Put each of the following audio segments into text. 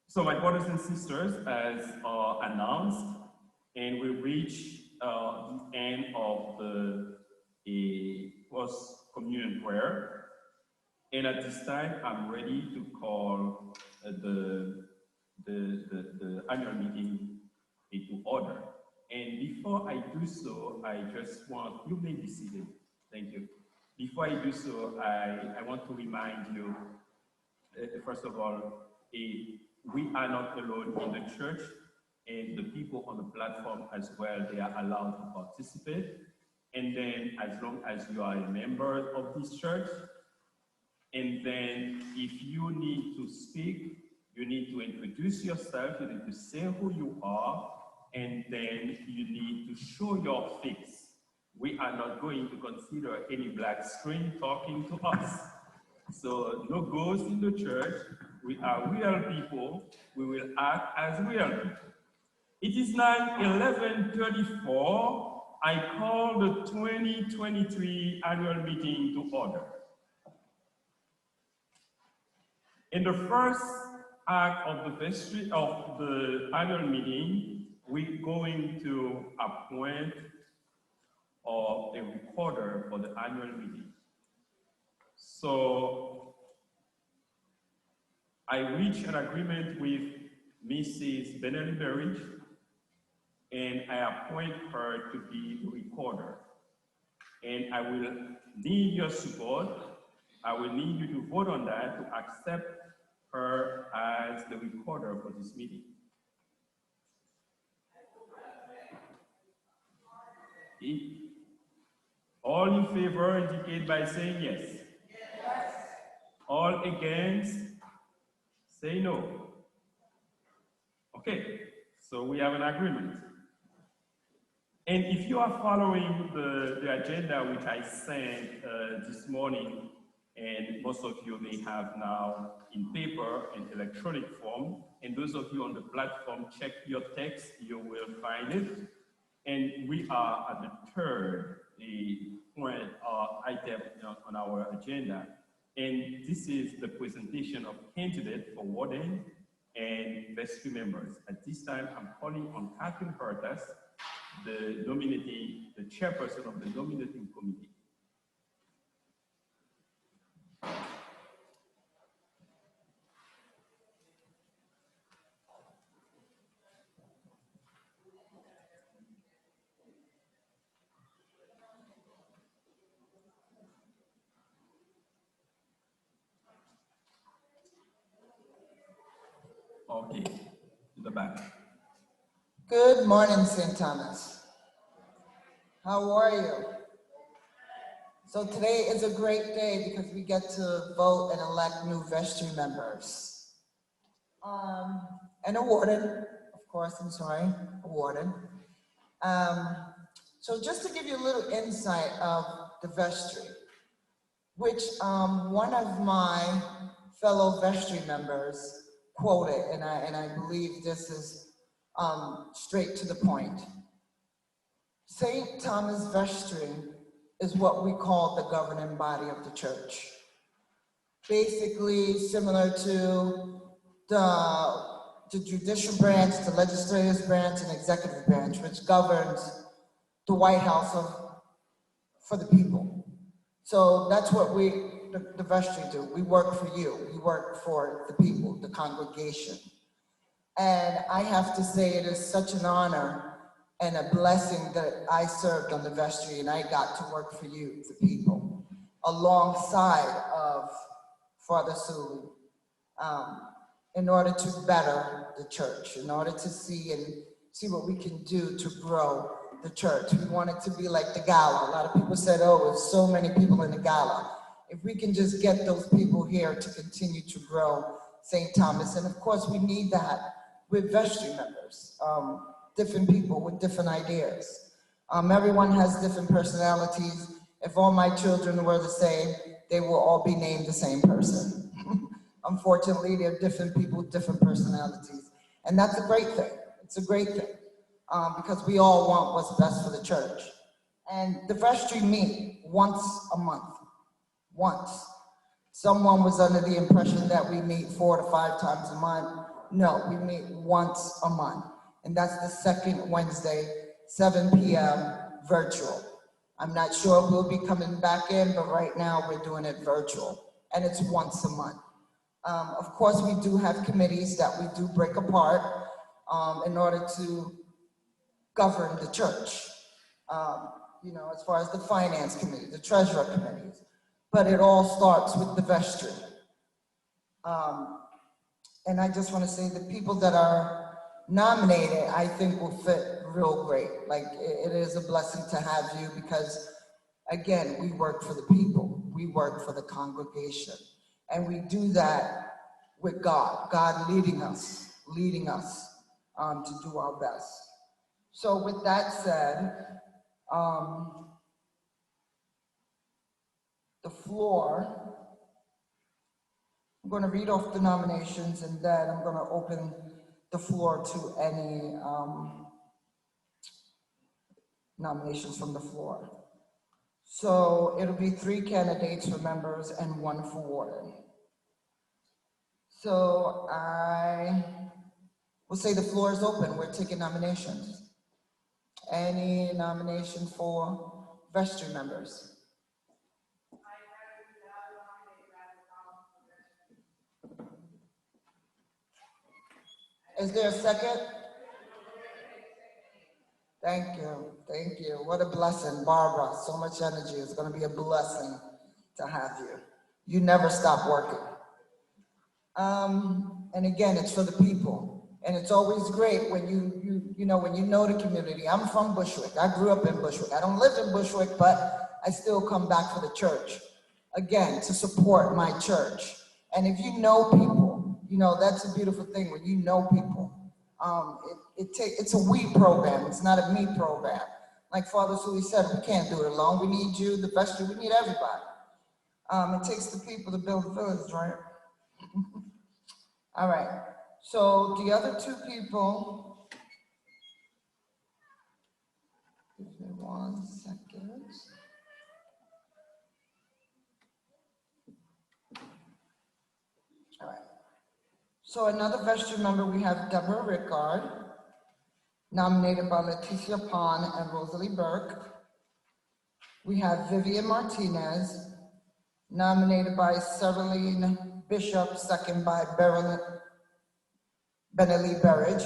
So my brothers and sisters, as announced, and we reach the end of the post-communion prayer. And at this time, I'm ready to call the annual meeting into order. And before I do so, I just want, you may be seated. Thank you. Before I do so, I want to remind you, first of all, we are not alone in the church, and the people on the platform as well, they are allowed to participate. And then as long as you are a member of this church, and then if you need to speak, you need to introduce yourself, you need to say who you are, and then you need to show your face. We are not going to consider any black screen talking to us. So no ghosts in the church. We are real people. We will act as real people. It is now 11:34. I call the 2023 annual meeting to order. In the first act of the vestry of the annual meeting, we're going to appoint a recorder for the annual meeting. So I reached an agreement with Mrs. Benelli Berridge, and I appoint her to be the recorder. And I will need your support. I will need you to vote on that to accept her as the recorder for this meeting. All in favor indicate by saying yes. Yes. All against, say no. Okay, so we have an agreement. And if you are following the agenda which I sent this morning, and most of you may have now in paper and electronic form, and those of you on the platform, check your text, you will find it. And we are at the third point or item on our agenda. And this is the presentation of candidates for warden and vestry members. At this time, I'm calling on Catherine Hurtas, the chairperson of the nominating committee. Okay, to the back. Good morning, St. Thomas. How are you? So today is a great day because we get to vote and elect new vestry members. And a warden, of course, a warden. So just to give you a little insight of the vestry, which one of my fellow vestry members quoted, and I believe this is straight to the point. St. Thomas Vestry is what we call the governing body of the church. Basically similar to the judicial branch, the legislative branch, and executive branch, which governs the White House for the people. So that's what the vestry do. We work for you. We work for the people, the congregation. And I have to say it is such an honor and a blessing that I served on the vestry and I got to work for you, the people, alongside of Father Sulu, in order to better the church, in order to see what we can do to grow the church. We want it to be like the gala. A lot of people said, oh, there's so many people in the gala. If we can just get those people here to continue to grow St. Thomas, and of course we need that with vestry members, different people with different ideas. Everyone has different personalities. If all my children were the same, they will all be named the same person. Unfortunately, there are different people with different personalities. And that's a great thing. It's a great thing because we all want what's best for the church. And the vestry meet once a month, once. Someone was under the impression that we meet 4 to 5 times a month. No, we meet once a month, and that's the second Wednesday, 7 p.m. virtual. I'm not sure if we'll be coming back in, but right now we're doing it virtual, and it's once a month. Of course, we do have committees that we do break apart in order to govern the church. You know, as far as the finance committee, the treasurer committees, but it all starts with the vestry. And I just want to say the people that are nominated, I think will fit real great. Like it is a blessing to have you because, again, we work for the people. We work for the congregation. And we do that with God leading us to do our best. So with that said, the floor, I'm going to read off the nominations and then I'm going to open the floor to any nominations from the floor. So it'll be 3 candidates for members and 1 for warden. So I will say the floor is open. We're taking nominations. Any nominations for vestry members? Is there a second? Thank you, thank you. What a blessing, Barbara. So much energy. It's going to be a blessing to have you. You never stop working. And again, it's for the people. And it's always great when you know the community. I'm from Bushwick. I grew up in Bushwick. I don't live in Bushwick, but I still come back for the church. Again, to support my church. And if you know people, you know, that's a beautiful thing when you know people. It's a we program. It's not a me program. Like Father Sully said, we can't do it alone. We need you, the vestry, we need everybody. It takes the people to build the village, right? All right. So the other 2 people, give me 1 second. All right. So another vestry member, we have Deborah Rickard, nominated by Leticia Pond and Rosalie Burke. We have Vivian Martinez, nominated by Sereline Bishop, second by Benelie Berridge.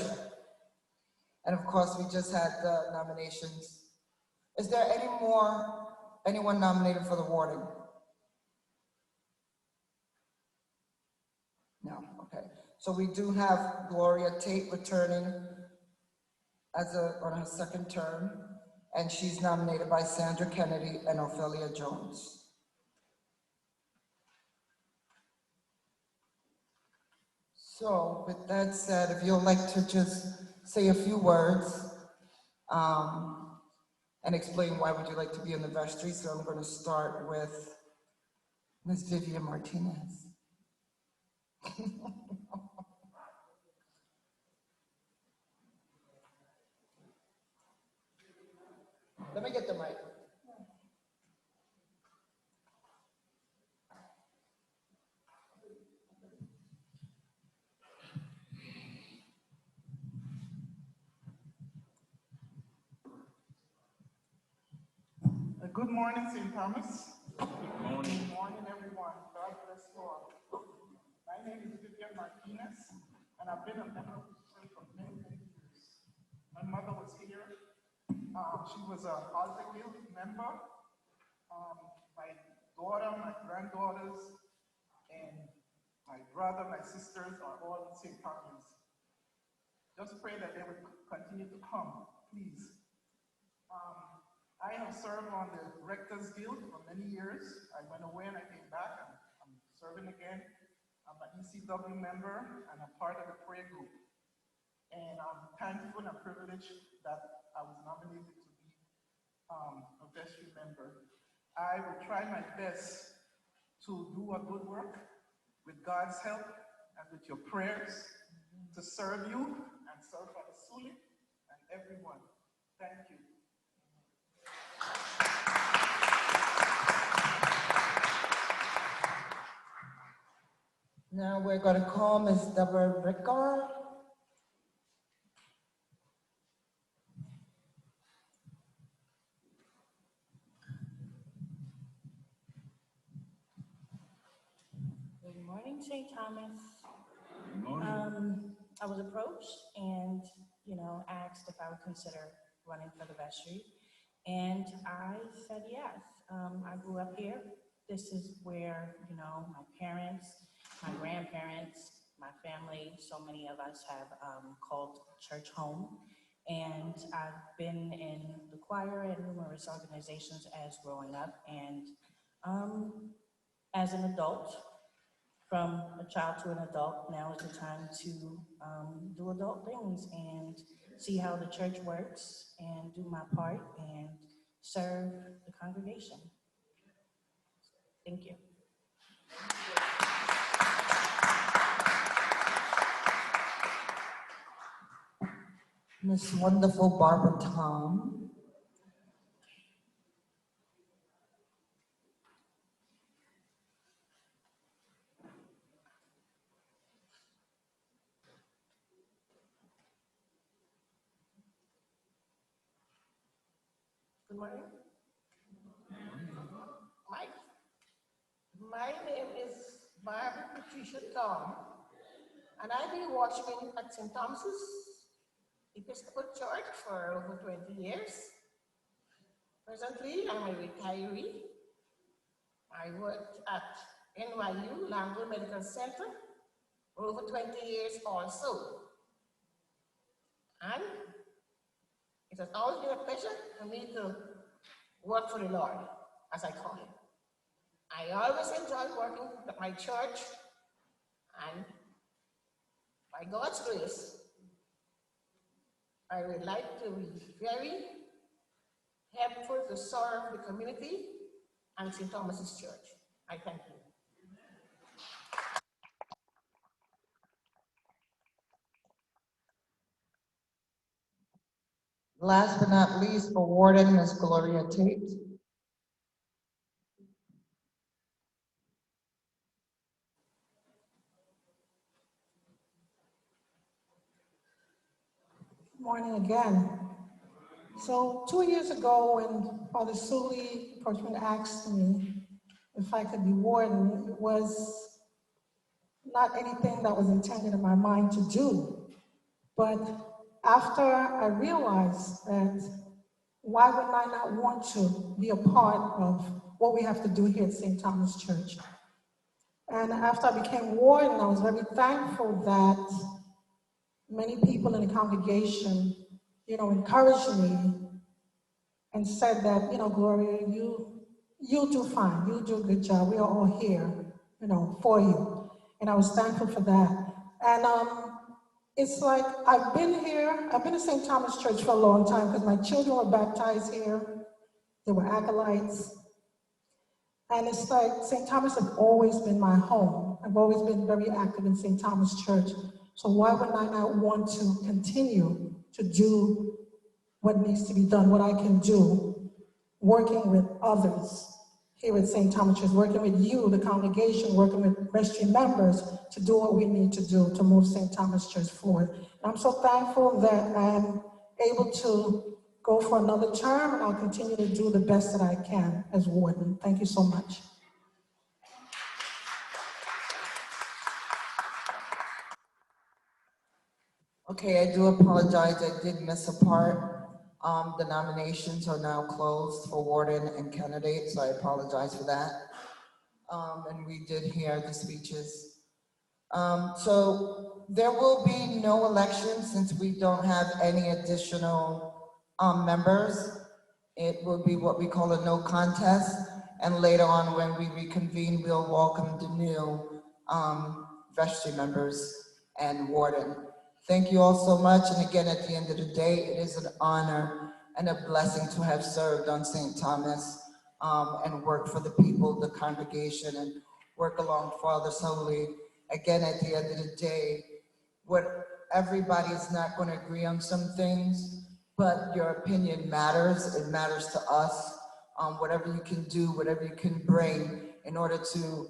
And of course, we just had the nominations. Is there anyone nominated for the warden? No, okay. So we do have Gloria Tate returning on her 2nd term, and she's nominated by Sandra Kennedy and Ophelia Jones. So with that said, if you'd like to just say a few words and explain why would you like to be in the vestry. So I'm going to start with Ms. Vivian Martinez. Let me get the mic. Good morning, St. Thomas. Good morning. Good morning, everyone. God bless you all. My name is Vivian Martinez, and I've been a member of the church for many, many years. My mother was here. She was a altar guild member. My daughter, my granddaughters, and my brother, my sisters are all in St. Thomas. Just pray that they will continue to come, please. I have served on the Rectors Guild for many years. I went away and I came back. I'm serving again. I'm an ECW member and I'm part of the prayer group. And I'm thankful and privileged that I was nominated to be a vestry member. I will try my best to do a good work with God's help and with your prayers to serve you and serve Father Sully and everyone. Thank you. Now we're going to call Ms. Deborah Rickard. St. Thomas. Good morning. I was approached and, asked if I would consider running for the vestry. And I said yes. I grew up here. This is where, my parents, my grandparents, my family, so many of us have called church home. And I've been in the choir and numerous organizations as growing up. And as an adult, from a child to an adult, now is the time to do adult things and see how the church works and do my part and serve the congregation. Thank you. Miss Wonderful Barbara Tom. Good morning. My name is Barbara Patricia Tom, and I've been watching at St. Thomas's Episcopal Church for over 20 years. Presently, I'm a retiree. I worked at NYU Langone Medical Center for over 20 years also. And it has always been a pleasure for me to work for the Lord, as I call it. I always enjoy working at my church, and by God's grace, I would like to be very helpful to serve the community and St. Thomas's Church. I thank you. Last but not least, for Warden, Ms. Gloria Tate. Good morning again. So 2 years ago, when Father Sully approached me and asked me if I could be warden, it was not anything that was intended in my mind to do. But after I realized that why would I not want to be a part of what we have to do here at St. Thomas Church? And after I became warden, I was very thankful that many people in the congregation, encouraged me and said that, Gloria, you'll do fine. You'll do a good job. We are all here, for you. And I was thankful for that. And it's like I've been at St. Thomas Church for a long time because my children were baptized here. They were acolytes. And it's like St. Thomas has always been my home. I've always been very active in St. Thomas Church. So why would I not want to continue to do what needs to be done, what I can do, working with others here at St. Thomas Church, working with you, the congregation, working with vestry members to do what we need to do to move St. Thomas Church forward. And I'm so thankful that I'm able to go for another term, and I'll continue to do the best that I can as warden. Thank you so much. Okay, I do apologize, I did miss a part. The nominations are now closed for warden and candidates, so I apologize for that. And we did hear the speeches. So there will be no election since we don't have any additional members. It will be what we call a no contest, and later on when we reconvene, we'll welcome the new vestry members and warden. Thank you all so much, and again, at the end of the day, it is an honor and a blessing to have served on St. Thomas and work for the people, the congregation, and work along Father Sully. Again, at the end of the day, what everybody is not going to agree on some things, but your opinion matters. It matters to us. Whatever you can do, whatever you can bring in order to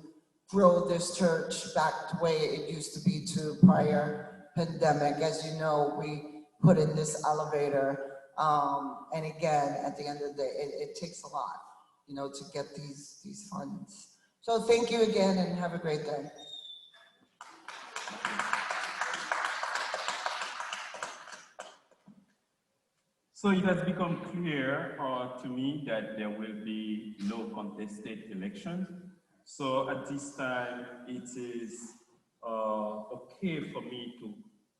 grow this church back the way it used to be to prior pandemic. As you know, we put in this elevator, and again, at the end of the day, it takes a lot, to get these funds. So thank you again, and have a great day. So it has become clear to me that there will be no contested elections. So at this time, it is okay for me to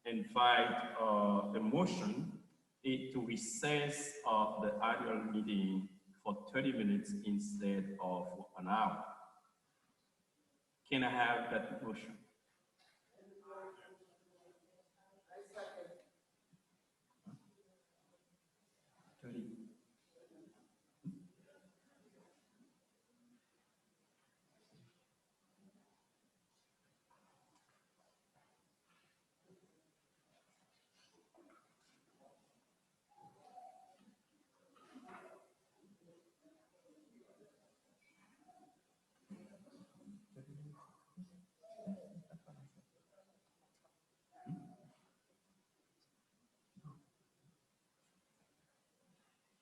invite a motion to recess the annual meeting for 30 minutes instead of an hour. Can I have that motion?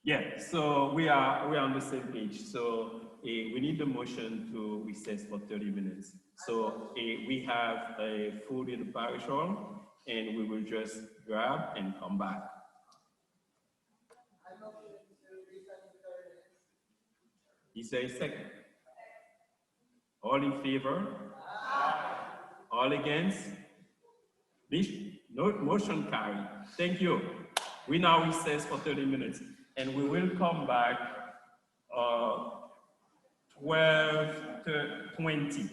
Yeah, so we are on the same page. So we need the motion to recess for 30 minutes. So we have food in the parish hall, and we will just grab and come back. Is there a second? All in favor? All against? No motion carried. Thank you. We now recess for 30 minutes, and we will come back 12:20.